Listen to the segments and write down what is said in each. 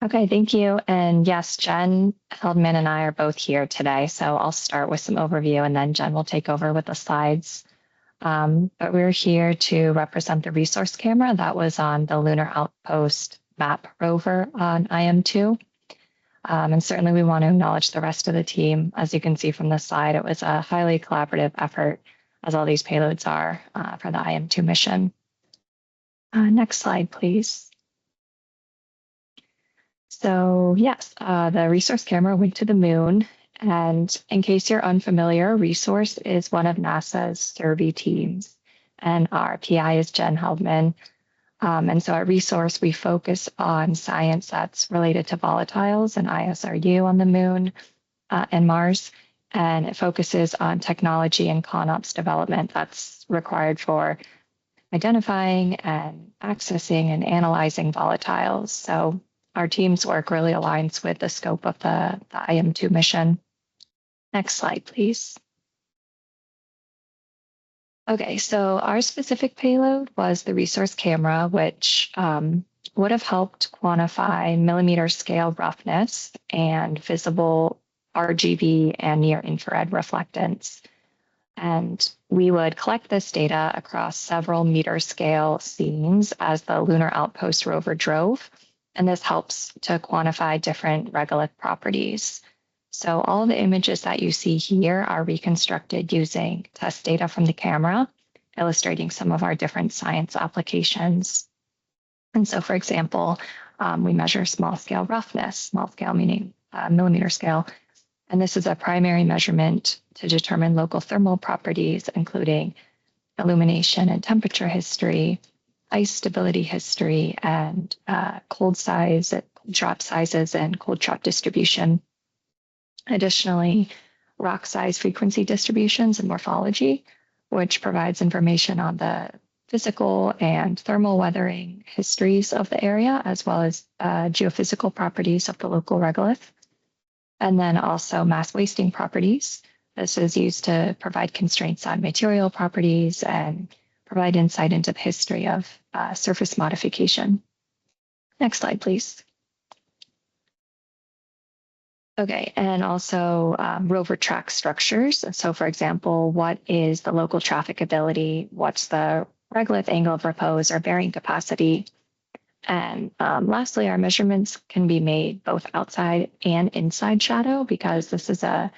Okay, thank you. And yes, Jen Heldmann and I are both here today. So I'll start with some overview and then Jen will take over with the slides. But we're here to represent the resource camera that was on the Lunar Outpost map rover on IM2. And certainly we want to acknowledge the rest of the team. As you can see from this slide, it was a highly collaborative effort, as all these payloads are for the IM2 mission. Next slide, please. So yes, the resource camera went to the moon. And in case you're unfamiliar, Resource is one of NASA's survey teams. And our PI is Jen Heldmann. And so at Resource, we focus on science that's related to volatiles and ISRU on the moon and Mars. And it focuses on technology and ConOps development that's required for identifying and accessing and analyzing volatiles. So our team's work really aligns with the scope of the IM2 mission. Next slide, please. Okay, so our specific payload was the resource camera, which would have helped quantify millimeter scale roughness and visible RGB and near infrared reflectance. And we would collect this data across several meter scale scenes as the Lunar Outpost rover drove. And this helps to quantify different regolith properties. So all the images that you see here are reconstructed using test data from the camera, illustrating some of our different science applications. And so, for example, we measure small scale roughness, small scale meaning millimeter scale. And this is a primary measurement to determine local thermal properties, including illumination and temperature history, ice stability history, and cold size, drop sizes, and cold drop distribution. Additionally, rock size frequency distributions and morphology, which provides information on the physical and thermal weathering histories of the area, as well as geophysical properties of the local regolith. And then also mass wasting properties. This is used to provide constraints on material properties and provide insight into the history of surface modification. Next slide, please. Okay, and also rover track structures. So for example, what is the local traffic ability? What's the regolith angle of repose or bearing capacity? And lastly, our measurements can be made both outside and inside shadow because this is a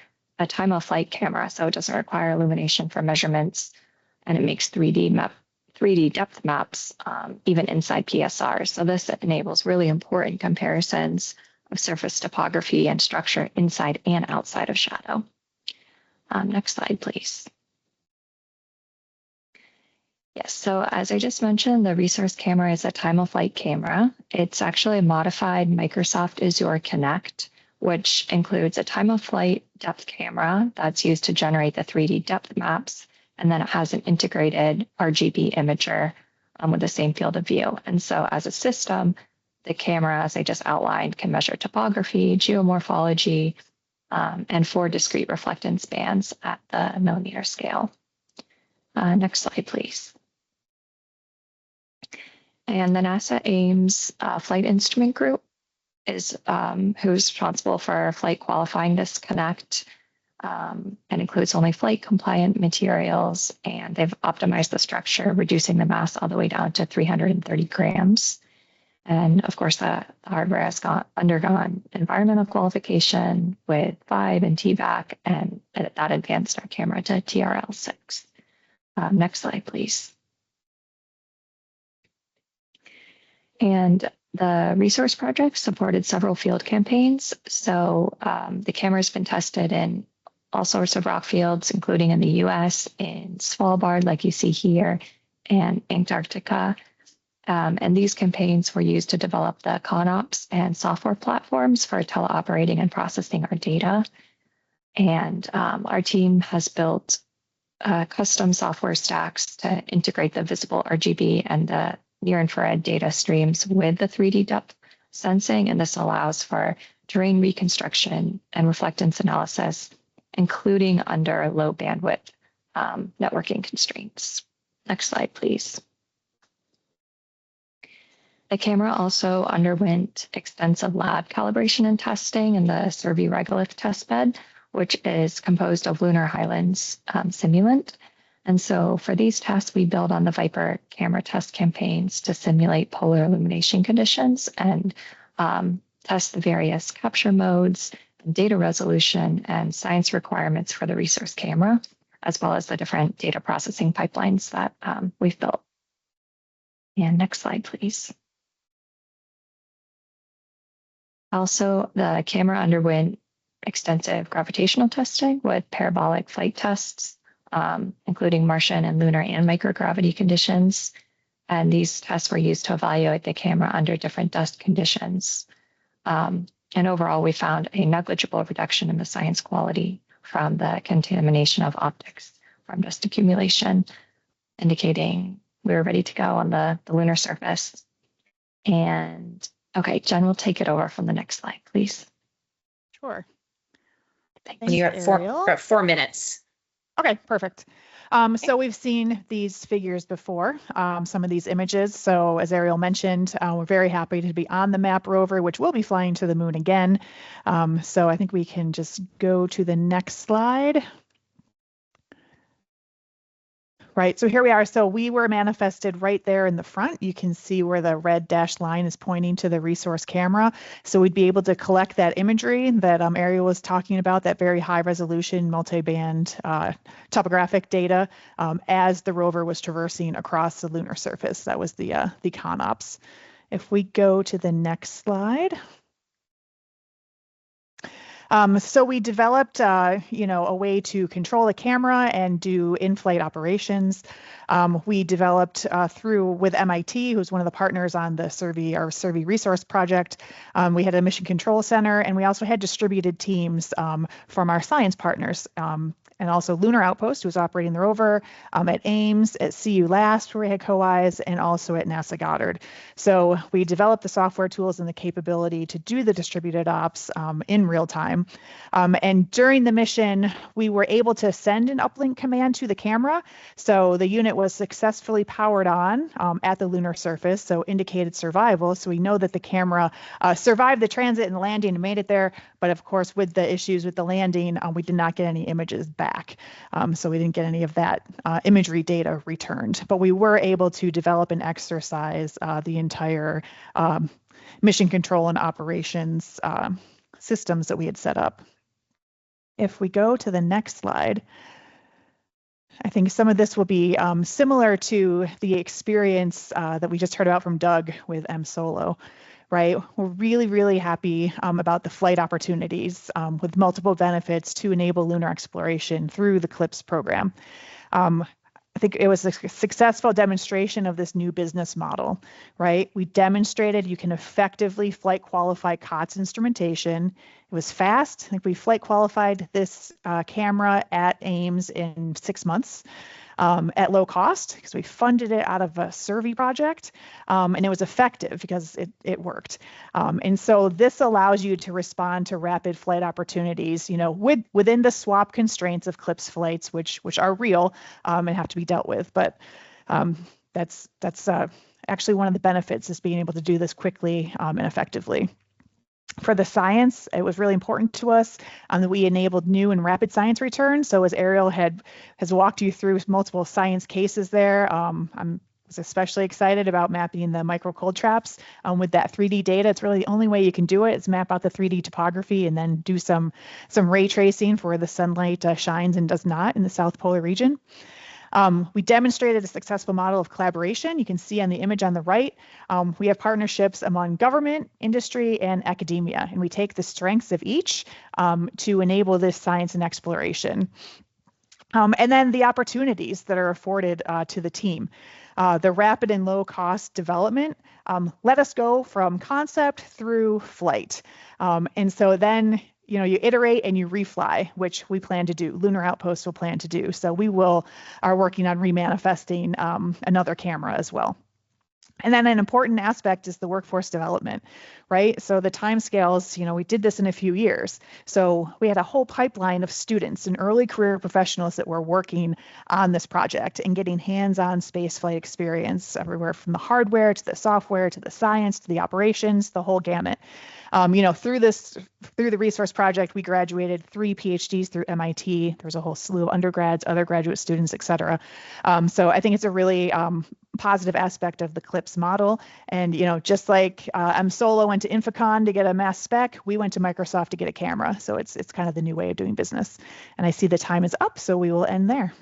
time of flight camera, so it doesn't require illumination for measurements, and it makes 3D depth maps even inside PSRs. So this enables really important comparisons of surface topography and structure inside and outside of shadow. Next slide, please. Yes, so as I just mentioned, the resource camera is a time-of-flight camera. It's actually a modified Microsoft Azure Connect, which includes a time-of-flight depth camera that's used to generate the 3D depth maps, and then it has an integrated RGB imager with the same field of view. And so as a system, the camera, as I just outlined, can measure topography, geomorphology, and 4 discrete reflectance bands at the millimeter scale. Next slide, please. And the NASA Ames Flight Instrument Group is who's responsible for flight qualifying this Connect and includes only flight compliant materials. And they've optimized the structure, reducing the mass all the way down to 330 grams. And of course, the hardware has undergone environmental qualification with VIBE and TVAC, and that advanced our camera to TRL6. Next slide, please. And the resource project supported several field campaigns. So the camera has been tested in all sorts of rock fields, including in the US, in Svalbard, like you see here, and Antarctica. And these campaigns were used to develop the ConOps and software platforms for teleoperating and processing our data. And our team has built custom software stacks to integrate the visible RGB and the near-infrared data streams with the 3D depth sensing, and this allows for terrain reconstruction and reflectance analysis, including under low bandwidth networking constraints. Next slide, please. The camera also underwent extensive lab calibration and testing in the Survey regolith testbed, which is composed of Lunar Highlands simulant. And so for these tests, we build on the Viper camera test campaigns to simulate polar illumination conditions and test the various capture modes, data resolution, and science requirements for the resource camera, as well as the different data processing pipelines that we've built. And next slide, please. Also, the camera underwent extensive gravitational testing with parabolic flight tests, including Martian and lunar and microgravity conditions. And these tests were used to evaluate the camera under different dust conditions. And overall, we found a negligible reduction in the science quality from the contamination of optics from dust accumulation, indicating we were ready to go on the lunar surface. And okay, Jen will take it over from the next slide, please. Sure. Thanks, you're at 4 minutes. Okay, perfect. So we've seen these figures before, some of these images. So as Ariel mentioned, we're very happy to be on the MAP rover, which will be flying to the moon again. So I think we can just go to the next slide. Right, so here we are. So we were manifested right there in the front. You can see where the red dashed line is pointing to the resource camera. So we'd be able to collect that imagery that Ariel was talking about, that very high resolution multi-band topographic data as the rover was traversing across the lunar surface. That was the ConOps. If we go to the next slide. So we developed, a way to control the camera and do in-flight operations. We developed with MIT, who's one of the partners on the Survey resource project. We had a mission control center, and we also had distributed teams from our science partners. And also Lunar Outpost, who was operating the rover, at Ames, at CU Last, where we had co-Is, and also at NASA Goddard. So we developed the software tools and the capability to do the distributed ops in real time. And during the mission, we were able to send an uplink command to the camera. So the unit was successfully powered on at the lunar surface, so indicated survival. So we know that the camera survived the transit and landing and made it there. But of course, with the issues with the landing, we did not get any images back. So we didn't get any of that imagery data returned. But we were able to develop and exercise the entire mission control and operations systems that we had set up. If we go to the next slide, I think some of this will be similar to the experience that we just heard about from Doug with M-Solo. Right, we're really, really happy about the flight opportunities with multiple benefits to enable lunar exploration through the CLPS program. I think it was a successful demonstration of this new business model, right? We demonstrated you can effectively flight qualify COTS instrumentation. It was fast. I think we flight qualified this camera at Ames in 6 months. At low cost, because we funded it out of a survey project, and it was effective because it worked. And so this allows you to respond to rapid flight opportunities, within the swap constraints of CLPS flights, which are real and have to be dealt with. But that's actually one of the benefits, is being able to do this quickly and effectively. For the science, it was really important to us that we enabled new and rapid science returns. So as Ariel has walked you through multiple science cases there, I was especially excited about mapping the micro cold traps with that 3D data. It's really the only way you can do it is map out the 3D topography and then do some ray tracing for where the sunlight shines and does not in the South Polar region. We demonstrated a successful model of collaboration. You can see on the image on the right, we have partnerships among government, industry, and academia, and we take the strengths of each to enable this science and exploration. And then the opportunities that are afforded to the team. The rapid and low cost development let us go from concept through flight. And so then you iterate and you refly, which we plan to do. Lunar Outpost will plan to do. So we are working on remanifesting another camera as well. And then an important aspect is the workforce development, right? So the timescales, we did this in a few years. So we had a whole pipeline of students and early career professionals that were working on this project and getting hands-on spaceflight experience everywhere from the hardware to the software to the science to the operations, the whole gamut. Through the resource project, we graduated 3 PhDs through MIT. There's a whole slew of undergrads, other graduate students, et cetera. So I think it's a really positive aspect of the CLPS model. And, just like Solo went to Inficon to get a mass spec, we went to Microsoft to get a camera. So it's kind of the new way of doing business. And I see the time is up, so we will end there.